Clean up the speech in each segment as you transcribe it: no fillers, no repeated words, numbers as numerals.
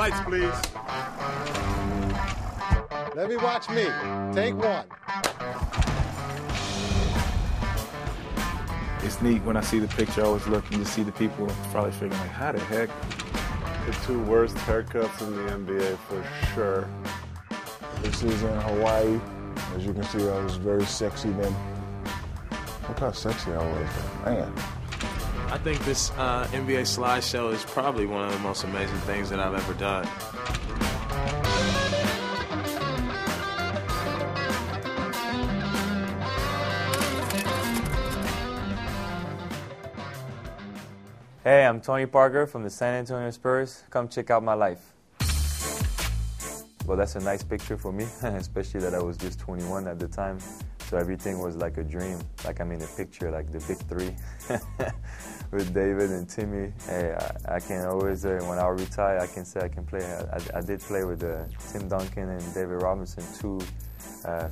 Lights, please. Let me watch me. Take one. It's neat when I see the picture. I always look and just see the people probably figuring like, how the heck? The two worst haircuts in the NBA for sure. This is in Hawaii. As you can see, I was very sexy then. Look how sexy I was, man. I think this NBA Slideshow is probably one of the most amazing things that I've ever done. Hey, I'm Tony Parker from the San Antonio Spurs. Come check out my life. Well, that's a nice picture for me, especially that I was just 21 at the time. So everything was like a dream, like I'm in a picture, like the big three with David and Timmy. Hey, I can always, when I retire, I can say I can play. I did play with Tim Duncan and David Robinson, two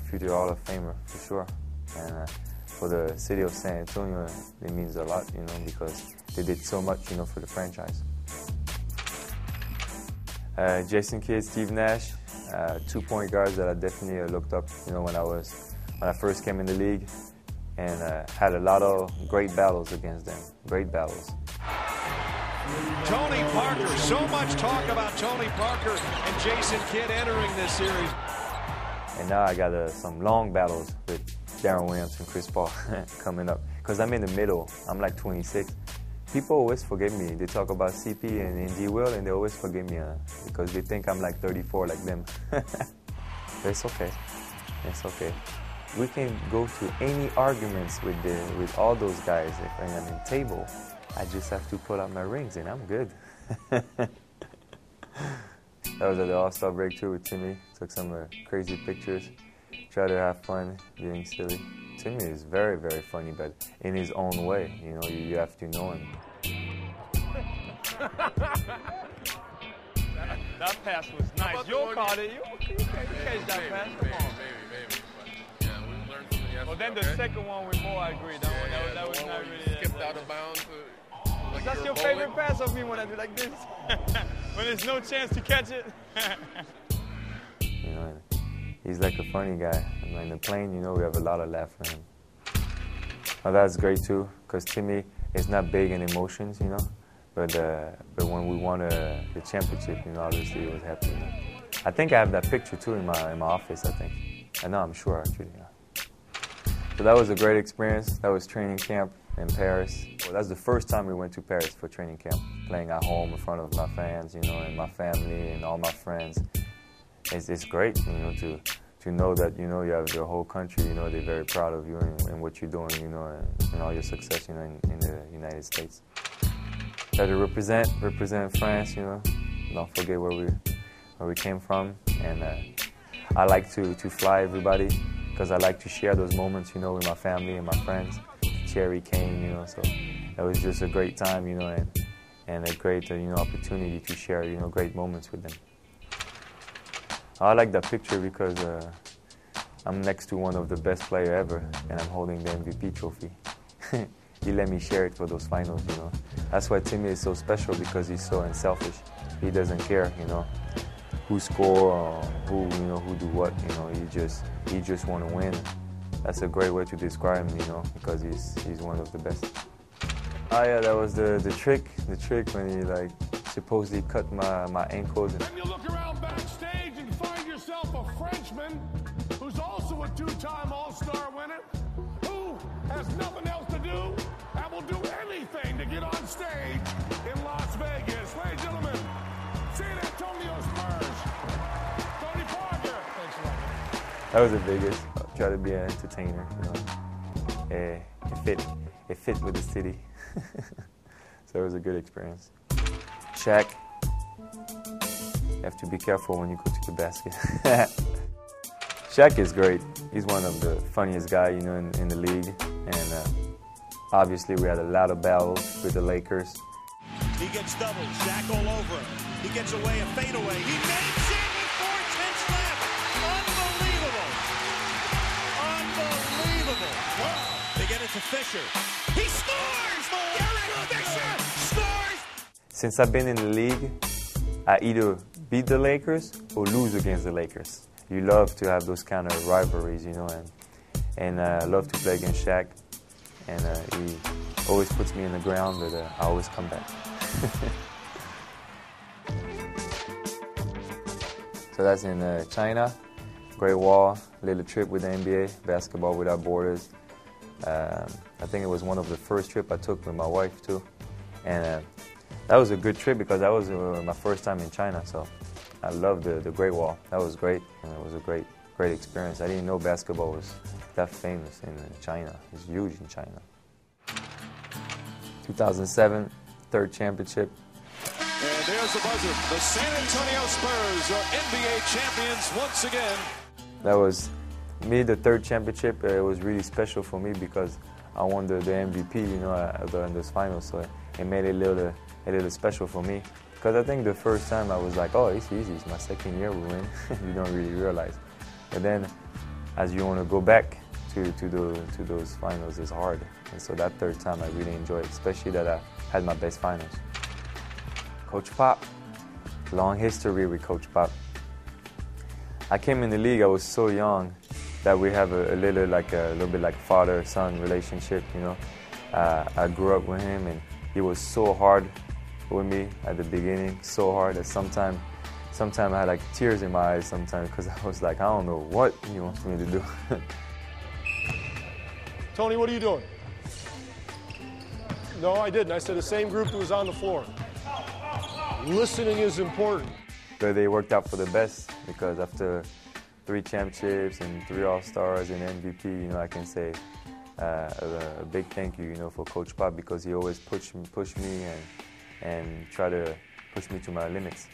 future Hall of Famer for sure. And for the city of San Antonio, it means a lot, you know, because they did so much, you know, for the franchise. Jason Kidd, Steve Nash, 2 point guards that I definitely looked up, you know, when I first came in the league, and had a lot of great battles against them. Great battles. Tony Parker, so much talk about Tony Parker and Jason Kidd entering this series. And now I got some long battles with Darren Williams and Chris Paul coming up. Because I'm in the middle, I'm like 26. People always forget me. They talk about CP and D. Will, and they always forget me because they think I'm like 34 like them. But it's okay. It's okay. We can go to any arguments with all those guys. If I'm in table, I just have to pull out my rings and I'm good. That was at the All-Star break too with Timmy. Took some crazy pictures. Try to have fun, being silly. Timmy is very, very funny, but in his own way. You know, you have to know him. That pass was nice. You caught it. You catch that pass. Come on. Maybe. But, yeah, we learned from yesterday. Well, then the second one with Mo, I agree. That was not really. Skipped out of bounds. Like that's your favorite pass of me when I do like this. When there's no chance to catch it. You know, he's like a funny guy. And in the plane, you know, we have a lot of laugh for him. Well, that's great too, because Timmy is not big in emotions, you know. But when we won the championship, you know, obviously he was happy. You know? I think I have that picture too in my office. I think. I know, I'm sure actually. Yeah. So that was a great experience. That was training camp in Paris. Well, that's the first time we went to Paris for training camp, playing at home in front of my fans, you know, and my family and all my friends. It's great, you know, to know that, you know, you have your whole country, you know, they're very proud of you and what you're doing, you know, and all your success, you know, in the United States. That to represent France, you know, don't forget where we came from, and I like to fly everybody because I like to share those moments, you know, with my family and my friends. Cherry came, you know, so it was just a great time, you know, and a great, you know, opportunity to share, you know, great moments with them. I like that picture because I'm next to one of the best players ever, and I'm holding the MVP trophy. He let me share it for those finals, you know. That's why Timmy is so special, because he's so unselfish. He doesn't care, you know, who score or who do what, you know. He just want to win. That's a great way to describe him, you know, because he's one of the best. Oh yeah, that was the trick when he like supposedly cut my ankles. Then you look around backstage and find yourself a Frenchman who's also a two-time All-Star winner, who has nothing else to do and will do anything to get on stage in Las Vegas. Ladies and gentlemen, San Antonio Spurs, Tony Parker. Thanks a lot. That was the biggest. I try to be an entertainer, you know. It fit with the city. So it was a good experience. Shaq, you have to be careful when you go to the basket. Shaq is great. He's one of the funniest guys, you know, in the league. And obviously we had a lot of battles with the Lakers. He gets doubled. Shaq all over him. He gets away, a fadeaway. He makes it with 4:10 left. Unbelievable. Unbelievable. Wow. They get it to Fisher. He scores! Derek Fisher scores! Since I've been in the league, I either beat the Lakers or lose against the Lakers. You love to have those kind of rivalries, you know, and I love to play against Shaq. And he always puts me in the ground, but I always come back. So that's in China. Great Wall, little trip with the NBA, Basketball Without Borders. I think it was one of the first trips I took with my wife too. And that was a good trip because that was my first time in China, so I loved the Great Wall. That was great, and it was a great experience. I didn't know basketball was that famous in China. It's huge in China. 2007, third championship. And there's the buzzer. The San Antonio Spurs are NBA champions once again. That was me, the third championship. It was really special for me because I won the MVP, you know, in those finals. So it made it a little special for me. Because I think the first time I was like, oh, it's easy. It's my second year we win. You don't really realize. But then, as you want to go back to those finals, it's hard. And so that third time I really enjoyed, especially that I had my best finals. Coach Pop, long history with Coach Pop. I came in the league, I was so young that we have a little bit like father-son relationship, you know. I grew up with him and he was so hard with me at the beginning, so hard that sometimes I had like tears in my eyes sometimes because I was like, I don't know what he wants me to do. Tony, what are you doing? No, I didn't. I said the same group that was on the floor. Listening is important. But they worked out for the best because after 3 championships and 3 All-Stars and MVP, you know, I can say a big thank you, you know, for Coach Pop because he always pushed me and try to push me to my limits.